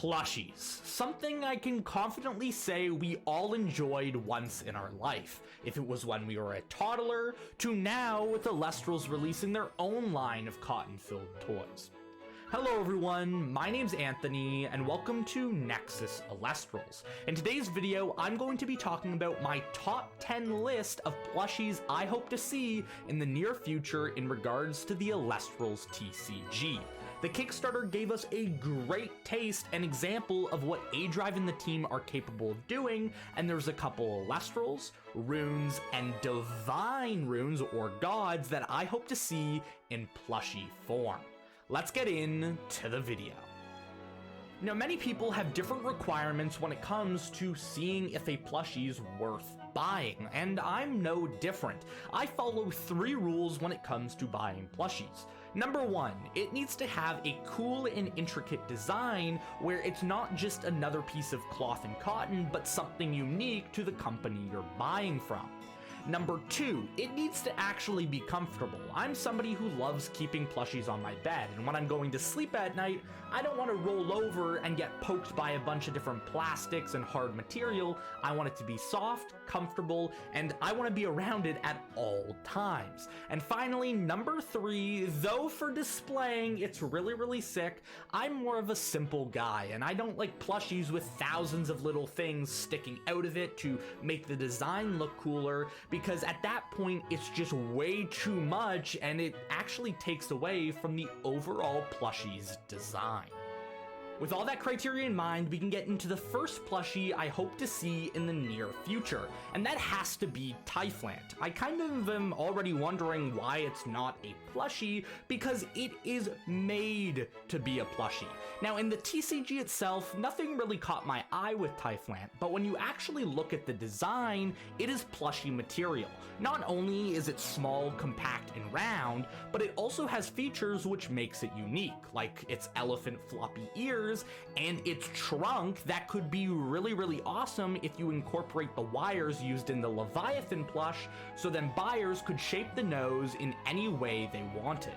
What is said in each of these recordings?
Plushies, something I can confidently say we all enjoyed once in our life, if it was when we were a toddler, to now with Elestrals releasing their own line of cotton-filled toys. Hello everyone, my name's Anthony, and welcome to Nexus Elestrals. In today's video, I'm going to be talking about my top 10 list of plushies I hope to see in the near future in regards to the Elestrals TCG. The Kickstarter gave us a great taste and example of what A-Drive and the team are capable of doing, and there's a couple Elestrals, runes, and divine runes or gods that I hope to see in plushie form. Let's get into the video. Now, many people have different requirements when it comes to seeing if a plushie's worth buying, and I'm no different. I follow 3 rules when it comes to buying plushies. Number 1, it needs to have a cool and intricate design where it's not just another piece of cloth and cotton, but something unique to the company you're buying from. Number 2, it needs to actually be comfortable. I'm somebody who loves keeping plushies on my bed, and when I'm going to sleep at night, I don't want to roll over and get poked by a bunch of different plastics and hard material. I want it to be soft, comfortable, and I want to be around it at all times. And finally, number 3, though for displaying it's really sick, I'm more of a simple guy, and I don't like plushies with thousands of little things sticking out of it to make the design look cooler, because at that point it's just way too much and it actually takes away from the overall plushie's design. With all that criteria in mind, we can get into the first plushie I hope to see in the near future, and that has to be Flant. I kind of am already wondering why it's not a plushie, because it is made to be a plushie. Now, in the TCG itself, nothing really caught my eye with Flant, but when you actually look at the design, it is plushie material. Not only is it small, compact, and round, but it also has features which makes it unique, like its elephant floppy ears and its trunk that could be really awesome if you incorporate the wires used in the Leviathan plush, so then buyers could shape the nose in any way they wanted.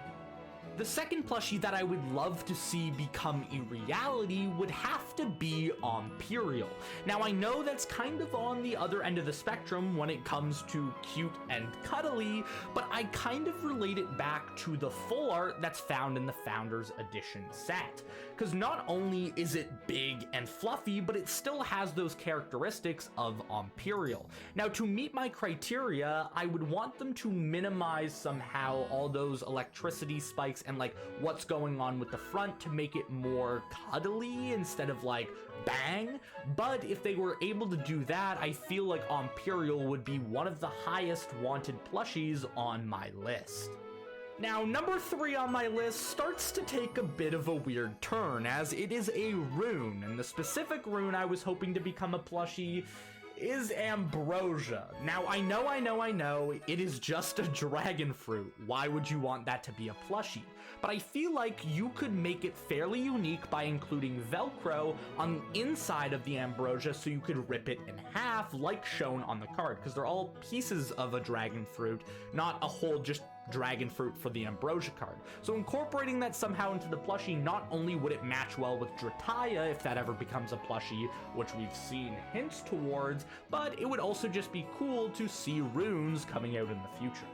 The second plushie that I would love to see become a reality would have to be Perial. Now, I know that's kind of on the other end of the spectrum when it comes to cute and cuddly, but I kind of relate it back to the full art that's found in the Founders Edition set. Because not only is it big and fluffy, but it still has those characteristics of Perial. Now, to meet my criteria, I would want them to minimize somehow all those electricity spikes and like what's going on with the front to make it more cuddly instead of like bang. But if they were able to do that, I feel like Perial would be one of the highest wanted plushies on my list. Now, number 3 on my list starts to take a bit of a weird turn, as it is a rune, and the specific rune I was hoping to become a plushie is Ambrosia. Now, I know, it is just a dragon fruit. Why would you want that to be a plushie? But I feel like you could make it fairly unique by including Velcro on the inside of the Ambrosia so you could rip it in half like shown on the card, because they're all pieces of a dragon fruit, not a whole just dragon fruit for the Ambrosia card. So incorporating that somehow into the plushie, not only would it match well with Drataya if that ever becomes a plushie, which we've seen hints towards, but it would also just be cool to see runes coming out in the future.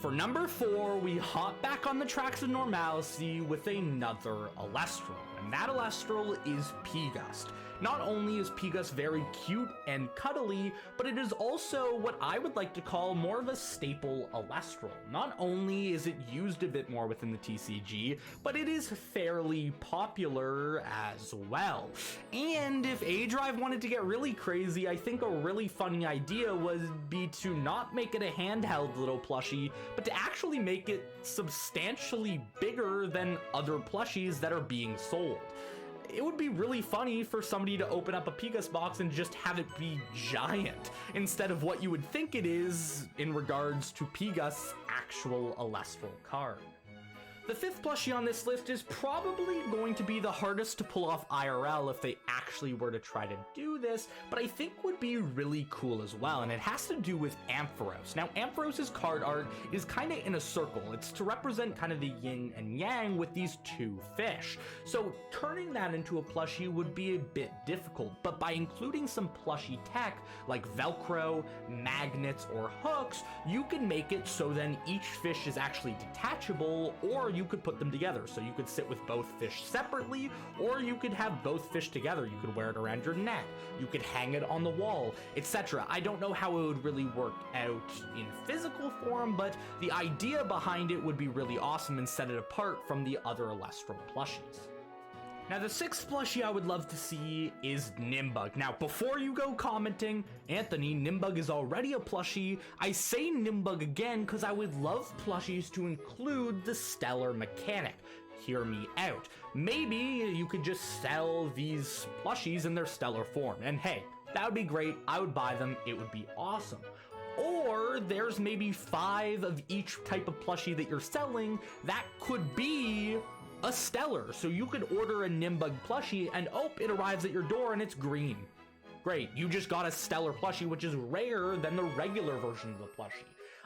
For number 4, we hop back on the tracks of normalcy with another Elestral, and that Elestral is Pdust. Not only is Pdust very cute and cuddly, but it is also what I would like to call more of a staple Elestral. Not only is it used a bit more within the TCG, but it is fairly popular as well. And if A-Drive wanted to get really crazy, I think a really funny idea would be to not make it a handheld little plushie, but to actually make it substantially bigger than other plushies that are being sold. It would be really funny for somebody to open up a Pdust box and just have it be giant instead of what you would think it is in regards to Pdust's actual Elestral card. The fifth plushie on this list is probably going to be the hardest to pull off IRL if they actually were to try to do this, but I think would be really cool as well, and it has to do with Ampharos. Now, Ampharos' card art is kind of in a circle. It's to represent kind of the yin and yang with these two fish. So turning that into a plushie would be a bit difficult, but by including some plushie tech like Velcro, magnets, or hooks, you can make it so then each fish is actually detachable, or you could put them together. So you could sit with both fish separately, or you could have both fish together. You could wear it around your neck, you could hang it on the wall, etc. I don't know how it would really work out in physical form, but the idea behind it would be really awesome and set it apart from the other Elestral plushies. Now, the sixth plushie I would love to see is Nimbug. Now, before you go commenting, Anthony, Nimbug is already a plushie, I say Nimbug again because I would love plushies to include the stellar mechanic. Hear me out. Maybe you could just sell these plushies in their stellar form, and hey, that would be great. I would buy them. It would be awesome. Or there's maybe 5 of each type of plushie that you're selling that could be a stellar. So you could order a Nimbug plushie and it arrives at your door and it's green. Great, you just got a stellar plushie, which is rarer than the regular version of the plushie.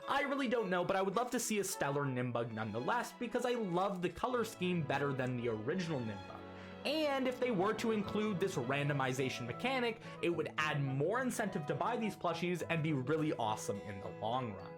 I really don't know, but I would love to see a stellar Nimbug nonetheless, because I love the color scheme better than the original Nimbug. And if they were to include this randomization mechanic, it would add more incentive to buy these plushies and be really awesome in the long run.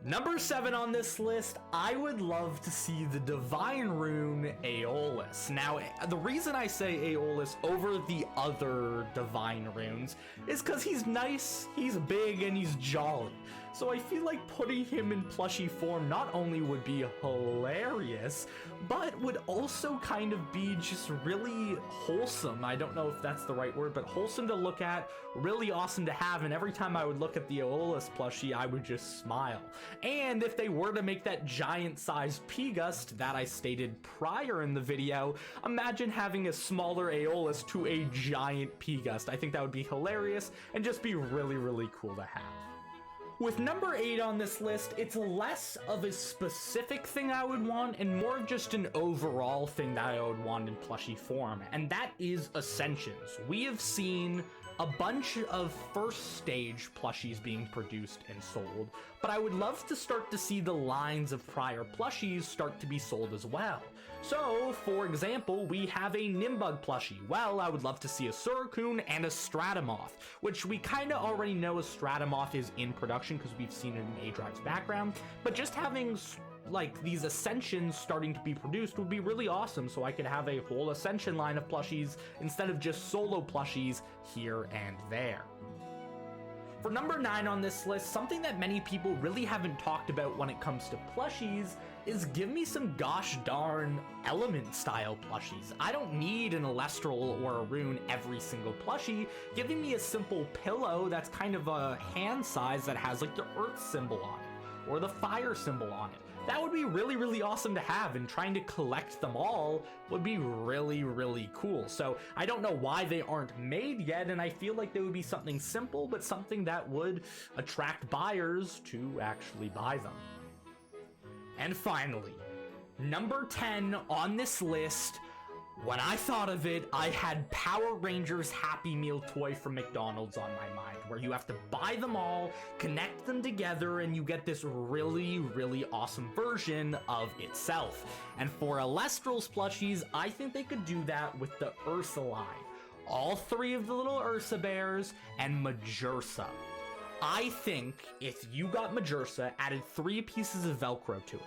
Number 7 on this list, I would love to see the Divine Rune Aeolus. Now, the reason I say Aeolus over the other Divine Runes is because he's nice, he's big, and he's jolly. So I feel like putting him in plushie form not only would be hilarious, but would also kind of be just really wholesome. I don't know if that's the right word, but wholesome to look at, really awesome to have, and every time I would look at the Aeolus plushie, I would just smile. And if they were to make that giant-sized Pdust that I stated prior in the video, imagine having a smaller Aeolus to a giant Pdust. I think that would be hilarious and just be really, really cool to have. With number 8 on this list, it's less of a specific thing I would want and more of just an overall thing that I would want in plushie form, and that is Ascensions. We have seen a bunch of first stage plushies being produced and sold, but I would love to start to see the lines of prior plushies start to be sold as well. So, for example, we have a Nimbug plushie. Well, I would love to see a Suicune and a Stratamoth, which we kind of already know a Stratamoth is in production because we've seen it in A-Drive's background, but just having like these Ascensions starting to be produced would be really awesome, so I could have a whole Ascension line of plushies instead of just solo plushies here and there. For number 9 on this list, something that many people really haven't talked about when it comes to plushies is give me some gosh darn element style plushies. I don't need an Elestral or a rune every single plushie. Giving me a simple pillow that's kind of a hand size that has like the earth symbol on it or the fire symbol on it. That would be really, really awesome to have, and trying to collect them all would be really, really cool. So I don't know why they aren't made yet, and I feel like they would be something simple, but something that would attract buyers to actually buy them. And finally, number 10 on this list, when I thought of it, I had Power Rangers Happy Meal toy from McDonald's on my mind, where you have to buy them all, connect them together, and you get this really, really awesome version of itself. And for Elestrals plushies, I think they could do that with the Ursa line. All 3 of the little Ursa bears and Majursa. I think if you got Majursa, added 3 pieces of Velcro to it,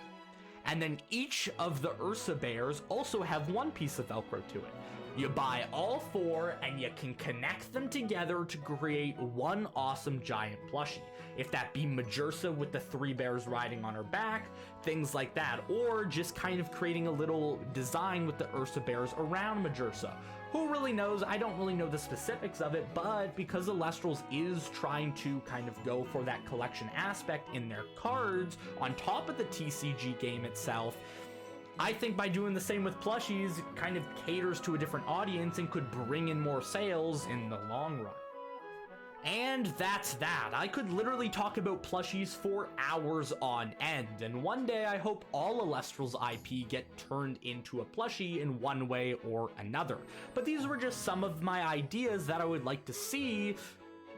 and then each of the Ursa bears also have 1 piece of Velcro to it. You buy all 4 and you can connect them together to create one awesome giant plushie. If that be Majursa with the 3 bears riding on her back, things like that, or just kind of creating a little design with the Ursa bears around Majursa. Who really knows? I don't really know the specifics of it, but because Elestrals is trying to kind of go for that collection aspect in their cards on top of the TCG game itself, I think by doing the same with plushies, it kind of caters to a different audience and could bring in more sales in the long run. And that's that. I could literally talk about plushies for hours on end, and one day I hope all Elestrals IP get turned into a plushie in one way or another. But these were just some of my ideas that I would like to see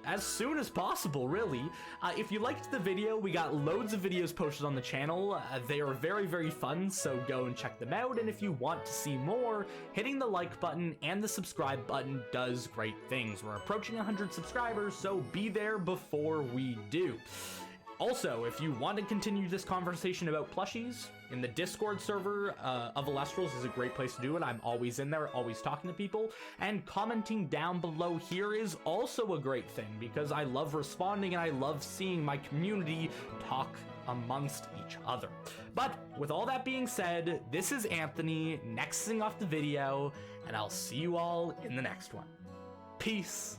as soon as possible, really. If you liked the video, we got loads of videos posted on the channel. They are very, very fun, so go and check them out. And if you want to see more, hitting the like button and the subscribe button does great things. We're approaching 100 subscribers, so be there before we do. Also, if you want to continue this conversation about plushies, in the Discord server of Elestrals is a great place to do it. I'm always in there, always talking to people, and commenting down below here is also a great thing because I love responding and I love seeing my community talk amongst each other. But with all that being said, this is Anthony, nexting off the video, and I'll see you all in the next one. Peace.